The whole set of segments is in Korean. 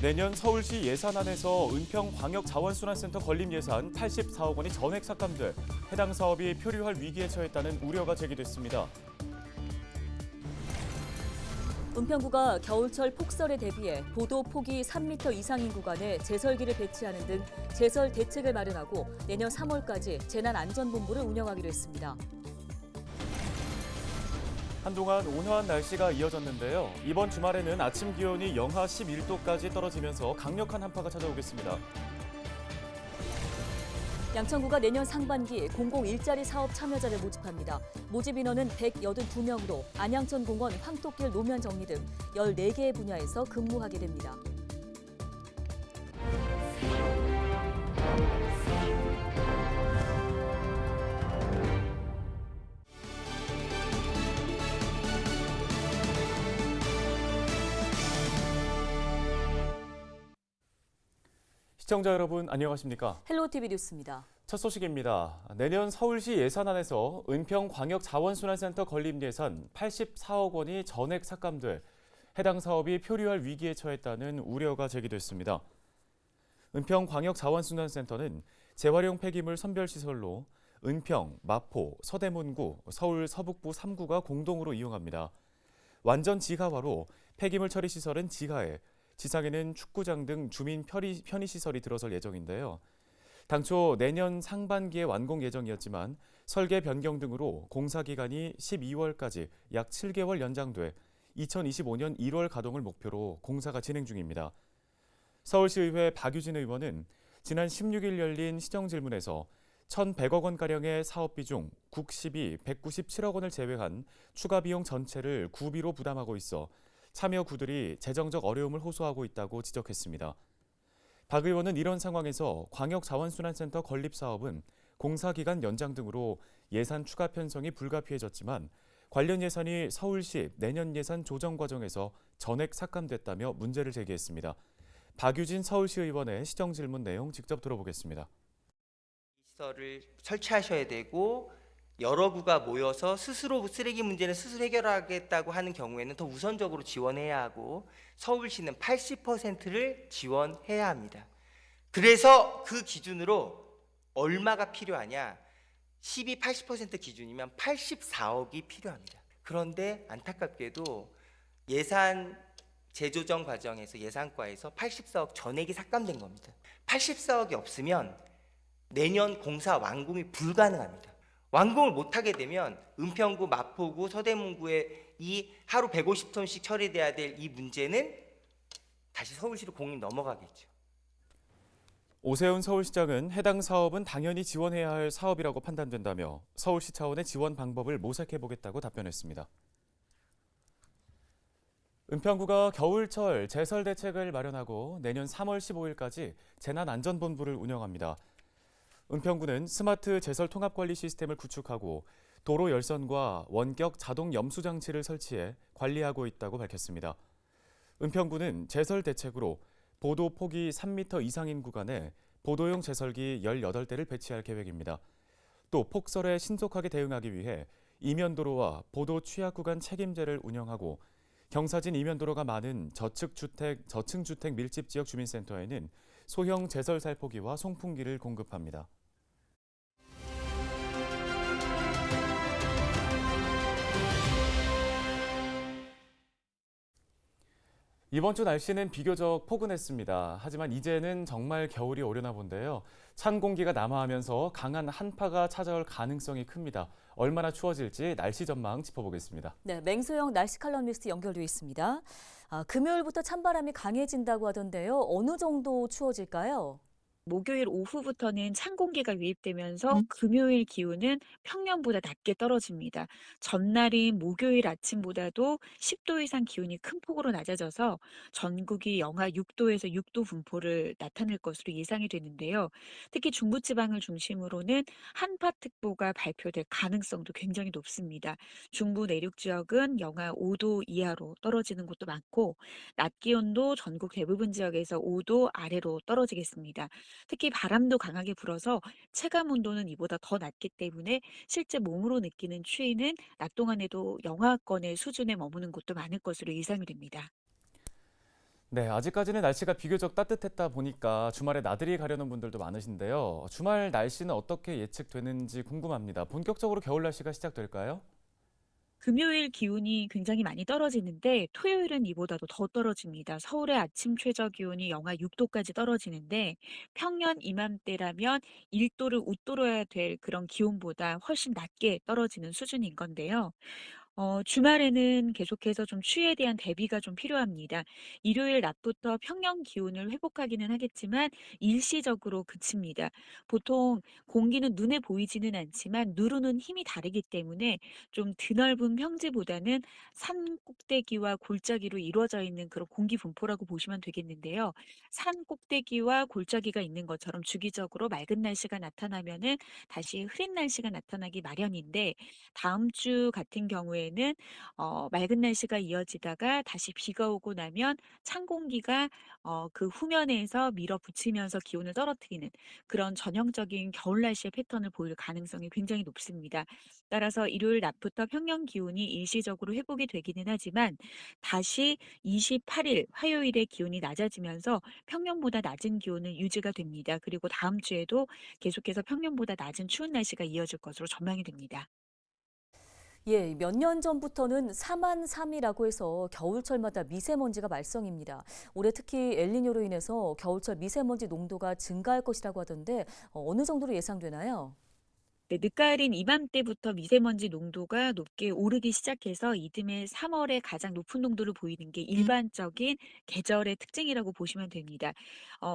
내년 서울시 예산안에서 은평광역자원순환센터 건립 예산 84억 원이 전액 삭감돼 해당 사업이 표류할 위기에 처했다는 우려가 제기됐습니다. 은평구가 겨울철 폭설에 대비해 보도 폭이 3m 이상인 구간에 제설기를 배치하는 등 제설 대책을 마련하고 내년 3월까지 재난안전본부를 운영하기로 했습니다. 한동안 온화한 날씨가 이어졌는데요. 이번 주말에는 아침 기온이 영하 11도까지 떨어지면서 강력한 한파가 찾아오겠습니다. 양천구가 내년 상반기 공공 일자리 사업 참여자를 모집합니다. 모집 인원은 182명으로 안양천공원 황토길 노면 정리 등 14개의 분야에서 근무하게 됩니다. 시청자 여러분 안녕하십니까? 헬로티비 뉴스입니다. 첫 소식입니다. 내년 서울시 예산안에서 은평광역자원순환센터 건립 예산 84억 원이 전액 삭감돼 해당 사업이 표류할 위기에 처했다는 우려가 제기됐습니다. 은평광역자원순환센터는 재활용 폐기물 선별시설로 은평, 마포, 서대문구, 서울 서북부 3구가 공동으로 이용합니다. 완전 지하화로 폐기물 처리 시설은 지하에, 지상에는 축구장 등 주민 편의시설이 들어설 예정인데요. 당초 내년 상반기에 완공 예정이었지만 설계 변경 등으로 공사 기간이 12월까지 약 7개월 연장돼 2025년 1월 가동을 목표로 공사가 진행 중입니다. 서울시의회 박유진 의원은 지난 16일 열린 시정질문에서 1,100억 원가량의 사업비 중 국시비 197억 원을 제외한 추가 비용 전체를 구비로 부담하고 있어 참여구들이 재정적 어려움을 호소하고 있다고 지적했습니다. 박 의원은 이런 상황에서 광역자원순환센터 건립 사업은 공사기간 연장 등으로 예산 추가 편성이 불가피해졌지만 관련 예산이 서울시 내년 예산 조정 과정에서 전액 삭감됐다며 문제를 제기했습니다. 박유진 서울시 의원의 시정질문 내용 직접 들어보겠습니다. 시설을 설치하셔야 되고 여러 구가 모여서 스스로 쓰레기 문제는 스스로 해결하겠다고 하는 경우에는 더 우선적으로 지원해야 하고 서울시는 80%를 지원해야 합니다. 그래서 그 기준으로 얼마가 필요하냐? 80% 기준이면 84억이 필요합니다. 그런데 안타깝게도 예산 재조정 과정에서 예산과에서 84억 전액이 삭감된 겁니다. 84억이 없으면 내년 공사 완공이 불가능합니다. 완공을 못하게 되면 은평구, 마포구, 서대문구에 이 하루 150톤씩 처리돼야 될 이 문제는 다시 서울시로 공이 넘어가겠죠. 오세훈 서울시장은 해당 사업은 당연히 지원해야 할 사업이라고 판단된다며 서울시 차원의 지원 방법을 모색해보겠다고 답변했습니다. 은평구가 겨울철 제설 대책을 마련하고 내년 3월 15일까지 재난안전본부를 운영합니다. 은평구는 스마트 제설 통합관리 시스템을 구축하고 도로 열선과 원격 자동 염수 장치를 설치해 관리하고 있다고 밝혔습니다. 은평구는 제설 대책으로 보도 폭이 3m 이상인 구간에 보도용 제설기 18대를 배치할 계획입니다. 또 폭설에 신속하게 대응하기 위해 이면도로와 보도 취약 구간 책임제를 운영하고 경사진 이면도로가 많은 저층주택 밀집 지역 주민센터에는 소형 제설 살포기와 송풍기를 공급합니다. 이번 주 날씨는 비교적 포근했습니다. 하지만 이제는 정말 겨울이 오려나 본데요. 찬 공기가 남하하면서 강한 한파가 찾아올 가능성이 큽니다. 얼마나 추워질지 날씨 전망 짚어보겠습니다. 네, 맹소영 날씨 칼럼니스트 연결돼 있습니다. 금요일부터 찬바람이 강해진다고 하던데요. 어느 정도 추워질까요? 목요일 오후부터는 찬 공기가 유입되면서 금요일 기온은 평년보다 낮게 떨어집니다. 전날인 목요일 아침보다도 10도 이상 기온이 큰 폭으로 낮아져서 전국이 영하 6도에서 6도 분포를 나타낼 것으로 예상이 되는데요. 특히 중부지방을 중심으로는 한파특보가 발표될 가능성도 굉장히 높습니다. 중부 내륙 지역은 영하 5도 이하로 떨어지는 곳도 많고 낮 기온도 전국 대부분 지역에서 5도 아래로 떨어지겠습니다. 특히 바람도 강하게 불어서 체감 온도는 이보다 더 낮기 때문에 실제 몸으로 느끼는 추위는 낮 동안에도 영하권의 수준에 머무는 곳도 많을 것으로 예상이 됩니다. 네, 아직까지는 날씨가 비교적 따뜻했다 보니까 주말에 나들이 가려는 분들도 많으신데요. 주말 날씨는 어떻게 예측되는지 궁금합니다. 본격적으로 겨울 날씨가 시작될까요? 금요일 기온이 굉장히 많이 떨어지는데 토요일은 이보다도 더 떨어집니다. 서울의 아침 최저 기온이 영하 6도까지 떨어지는데 평년 이맘때라면 1도를 웃돌아야 될 그런 기온보다 훨씬 낮게 떨어지는 수준인 건데요. 주말에는 계속해서 좀 추위에 대한 대비가 좀 필요합니다. 일요일 낮부터 평년 기온을 회복하기는 하겠지만 일시적으로 그칩니다. 보통 공기는 눈에 보이지는 않지만 누르는 힘이 다르기 때문에 좀 드넓은 평지보다는 산 꼭대기와 골짜기로 이루어져 있는 그런 공기 분포라고 보시면 되겠는데요. 산 꼭대기와 골짜기가 있는 것처럼 주기적으로 맑은 날씨가 나타나면은 다시 흐린 날씨가 나타나기 마련인데 다음 주 같은 경우에는 맑은 날씨가 이어지다가 다시 비가 오고 나면 찬 공기가 그 후면에서 밀어붙이면서 기온을 떨어뜨리는 그런 전형적인 겨울 날씨의 패턴을 보일 가능성이 굉장히 높습니다. 따라서 일요일 낮부터 평년 기온이 일시적으로 회복이 되기는 하지만 다시 28일 화요일에 기온이 낮아지면서 평년보다 낮은 기온은 유지가 됩니다. 그리고 다음 주에도 계속해서 평년보다 낮은 추운 날씨가 이어질 것으로 전망이 됩니다. 예, 몇 년 전부터는 사만삼이라고 해서 겨울철마다 미세먼지가 말썽입니다. 올해 특히 엘니뇨로 인해서 겨울철 미세먼지 농도가 증가할 것이라고 하던데 어느 정도로 예상되나요? 네, 늦가을인 이맘때부터 미세먼지 농도가 높게 오르기 시작해서 이듬해 3월에 가장 높은 농도를 보이는 게 일반적인 계절의 특징이라고 보시면 됩니다.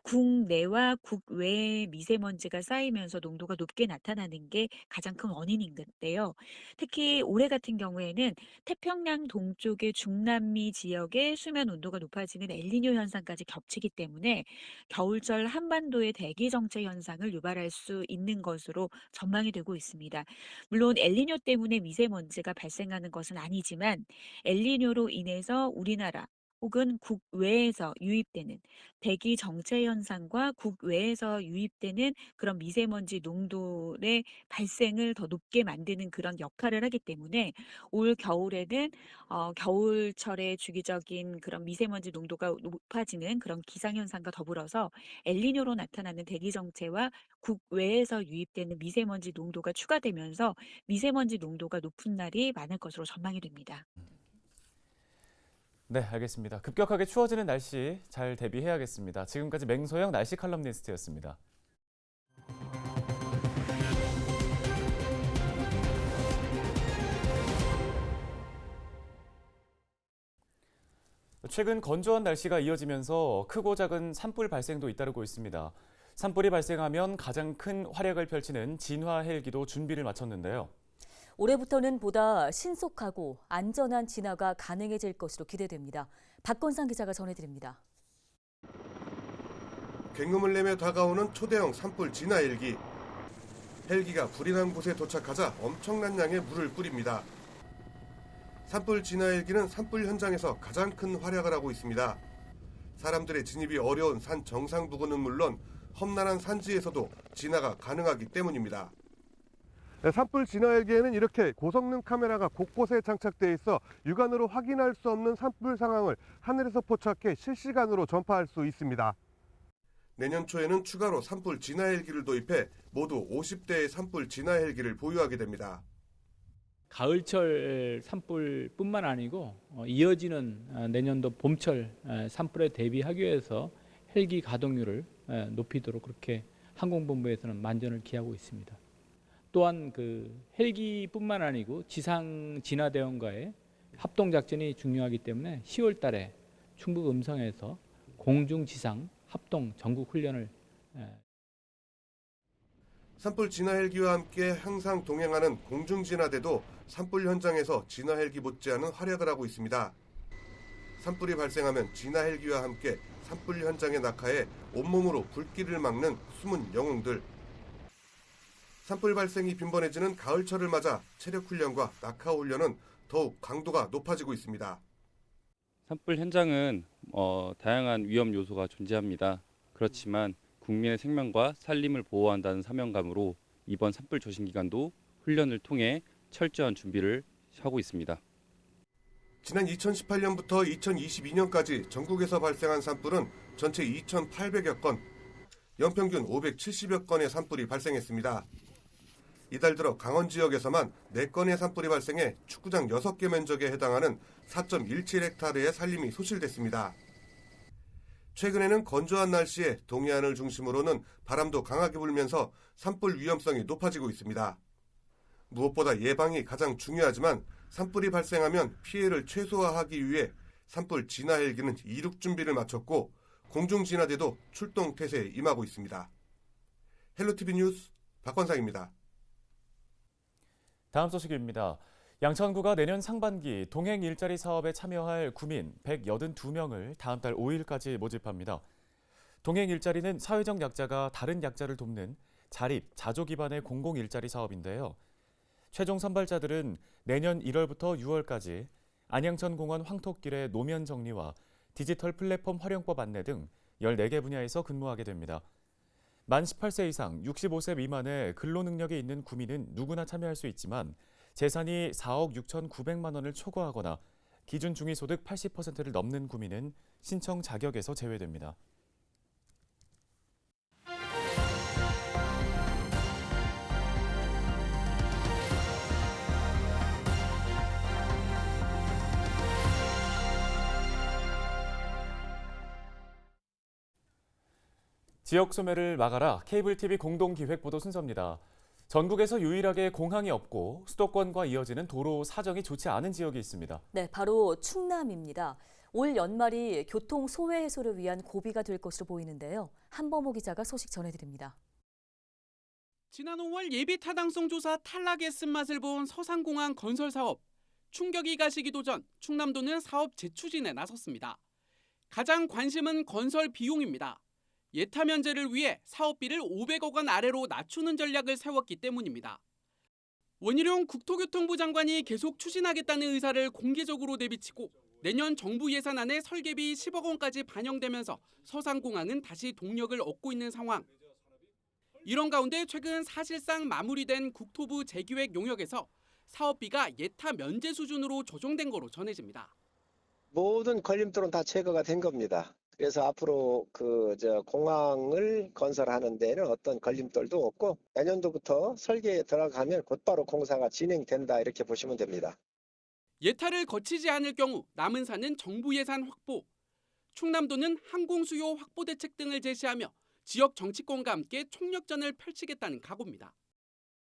국내와 국외에 미세먼지가 쌓이면서 농도가 높게 나타나는 게 가장 큰 원인인데요. 특히 올해 같은 경우에는 태평양 동쪽의 중남미 지역의 수면 온도가 높아지는 엘니뇨 현상까지 겹치기 때문에 겨울철 한반도의 대기 정체 현상을 유발할 수 있는 것으로 전망이 되고 있습니다. 물론 엘니뇨 때문에 미세먼지가 발생하는 것은 아니지만 엘니뇨로 인해서 우리나라 혹은 국외에서 유입되는 대기 정체 현상과 국외에서 유입되는 그런 미세먼지 농도의 발생을 더 높게 만드는 그런 역할을 하기 때문에 올 겨울에는 겨울철의 주기적인 그런 미세먼지 농도가 높아지는 그런 기상현상과 더불어서 엘니뇨로 나타나는 대기 정체와 국외에서 유입되는 미세먼지 농도가 추가되면서 미세먼지 농도가 높은 날이 많을 것으로 전망이 됩니다. 네, 알겠습니다. 급격하게 추워지는 날씨 잘 대비해야겠습니다. 지금까지 맹소영 날씨 칼럼니스트였습니다. 최근 건조한 날씨가 이어지면서 크고 작은 산불 발생도 잇따르고 있습니다. 산불이 발생하면 가장 큰 활약을 펼치는 진화 헬기도 준비를 마쳤는데요. 올해부터는 보다 신속하고 안전한 진화가 가능해질 것으로 기대됩니다. 박건상 기자가 전해드립니다. 굉음을 내며 다가오는 초대형 산불 진화 헬기. 헬기가 불이 난 곳에 도착하자 엄청난 양의 물을 뿌립니다. 산불 진화 헬기는 산불 현장에서 가장 큰 활약을 하고 있습니다. 사람들의 진입이 어려운 산 정상 부근은 물론 험난한 산지에서도 진화가 가능하기 때문입니다. 산불 진화 헬기에는 이렇게 고성능 카메라가 곳곳에 장착돼 있어 육안으로 확인할 수 없는 산불 상황을 하늘에서 포착해 실시간으로 전파할 수 있습니다. 내년 초에는 추가로 산불 진화 헬기를 도입해 모두 50대의 산불 진화 헬기를 보유하게 됩니다. 가을철 산불뿐만 아니고 이어지는 내년도 봄철 산불에 대비하기 위해서 헬기 가동률을 높이도록 그렇게 항공본부에서는 만전을 기하고 있습니다. 또한 그 헬기뿐만 아니고 지상 진화 대원과의 합동 작전이 중요하기 때문에 10월 달에 충북 음성에서 공중 지상 합동 전국 훈련을 산불 진화 헬기와 함께 항상 동행하는 공중 진화대도 산불 현장에서 진화 헬기 못지않은 활약을 하고 있습니다. 산불이 발생하면 진화 헬기와 함께 산불 현장에 낙하해 온몸으로 불길을 막는 숨은 영웅들. 산불 발생이 빈번해지는 가을철을 맞아 체력 훈련과 낙하 훈련은 더욱 강도가 높아지고 있습니다. 산불 현장은 다양한 위험 요소가 존재합니다. 그렇지만 국민의 생명과 살림을 보호한다는 사명감으로 이번 산불 조심 기간도 훈련을 통해 철저한 준비를 하고 있습니다. 지난 2018년부터 2022년까지 전국에서 발생한 산불은 전체 2,800여 건, 연평균 570여 건의 산불이 발생했습니다. 이달 들어 강원 지역에서만 4건의 산불이 발생해 축구장 6개 면적에 해당하는 4.17헥타르의 산림이 소실됐습니다. 최근에는 건조한 날씨에 동해안을 중심으로는 바람도 강하게 불면서 산불 위험성이 높아지고 있습니다. 무엇보다 예방이 가장 중요하지만 산불이 발생하면 피해를 최소화하기 위해 산불 진화 헬기는 이륙 준비를 마쳤고 공중 진화대도 출동 태세에 임하고 있습니다. 헬로티비 뉴스 박건상입니다. 다음 소식입니다. 양천구가 내년 상반기 동행 일자리 사업에 참여할 구민 182명을 다음 달 5일까지 모집합니다. 동행 일자리는 사회적 약자가 다른 약자를 돕는 자립, 자조 기반의 공공 일자리 사업인데요. 최종 선발자들은 내년 1월부터 6월까지 안양천공원 황토길의 노면 정리와 디지털 플랫폼 활용법 안내 등 14개 분야에서 근무하게 됩니다. 만 18세 이상 65세 미만의 근로 능력이 있는 구민은 누구나 참여할 수 있지만 재산이 4억 6,900만 원을 초과하거나 기준 중위소득 80%를 넘는 구민은 신청 자격에서 제외됩니다. 지역 소멸을 막아라 케이블 TV 공동 기획 보도 순서입니다. 전국에서 유일하게 공항이 없고 수도권과 이어지는 도로 사정이 좋지 않은 지역이 있습니다. 네, 바로 충남입니다. 올 연말이 교통 소외 해소를 위한 고비가 될 것으로 보이는데요. 한범호 기자가 소식 전해드립니다. 지난 5월 예비 타당성 조사 탈락의 쓴맛을 본 서산공항 건설 사업. 충격이 가시기도 전 충남도는 사업 재추진에 나섰습니다. 가장 관심은 건설 비용입니다. 예타 면제를 위해 사업비를 500억 원 아래로 낮추는 전략을 세웠기 때문입니다. 원희룡 국토교통부 장관이 계속 추진하겠다는 의사를 공개적으로 내비치고 내년 정부 예산안에 설계비 10억 원까지 반영되면서 서산공항은 다시 동력을 얻고 있는 상황. 이런 가운데 최근 사실상 마무리된 국토부 재기획 용역에서 사업비가 예타 면제 수준으로 조정된 거로 전해집니다. 모든 걸림돌은 다 제거가 된 겁니다. 그래서 앞으로 공항을 건설하는 데는 어떤 걸림돌도 없고 내년도부터 설계에 들어가면 곧바로 공사가 진행된다 이렇게 보시면 됩니다. 예타를 거치지 않을 경우 남은 산은 정부 예산 확보, 충남도는 항공 수요 확보 대책 등을 제시하며 지역 정치권과 함께 총력전을 펼치겠다는 각오입니다.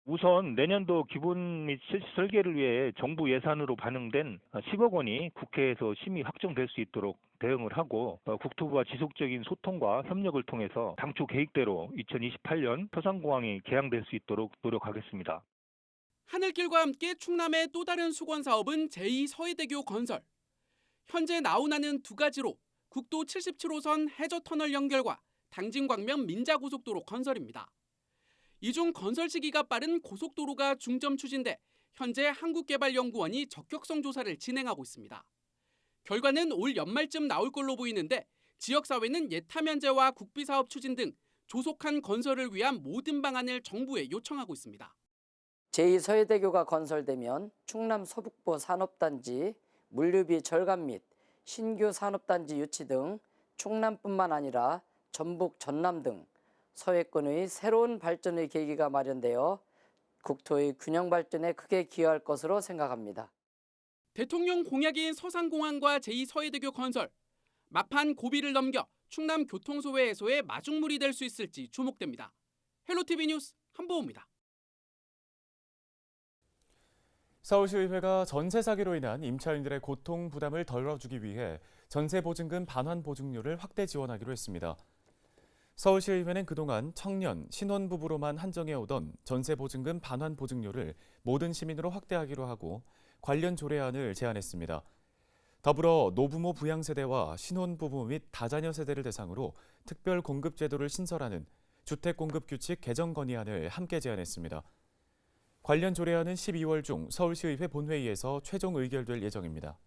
우선 내년도 기본 및 실시 설계를 위해 정부 예산으로 반영된 10억 원이 국회에서 심의 확정될 수 있도록 대응을 하고 국토부와 지속적인 소통과 협력을 통해서 당초 계획대로 2028년 서산공항이 개항될 수 있도록 노력하겠습니다. 하늘길과 함께 충남의 또 다른 수건 사업은 제2서해대교 건설. 현재 나오나는 두 가지로 국도 77호선 해저터널 연결과 당진광명 민자고속도로 건설입니다. 이 중 건설 시기가 빠른 고속도로가 중점 추진돼 현재 한국개발연구원이 적격성 조사를 진행하고 있습니다. 결과는 올 연말쯤 나올 걸로 보이는데 지역사회는 예타 면제와 국비사업 추진 등 조속한 건설을 위한 모든 방안을 정부에 요청하고 있습니다. 제2서해대교가 건설되면 충남 서북부 산업단지 물류비 절감 및 신규 산업단지 유치 등 충남뿐만 아니라 전북, 전남 등 서해권의 새로운 발전의 계기가 마련되어 국토의 균형 발전에 크게 기여할 것으로 생각합니다. 대통령 공약인 서산공항과 제2서해대교 건설. 막판 고비를 넘겨 충남 교통소외 해소의 마중물이 될 수 있을지 주목됩니다. 헬로티비 뉴스 한보호입니다. 서울시의회가 전세 사기로 인한 임차인들의 고통 부담을 덜어주기 위해 전세보증금 반환 보증료를 확대 지원하기로 했습니다. 서울시의회는 그동안 청년, 신혼부부로만 한정해오던 전세보증금 반환 보증료를 모든 시민으로 확대하기로 하고 관련 조례안을 제안했습니다. 더불어 노부모 부양세대와 신혼부부 및 다자녀 세대를 대상으로 특별 공급 제도를 신설하는 주택공급규칙 개정 건의안을 함께 제안했습니다. 관련 조례안은 12월 중 서울시의회 본회의에서 최종 의결될 예정입니다.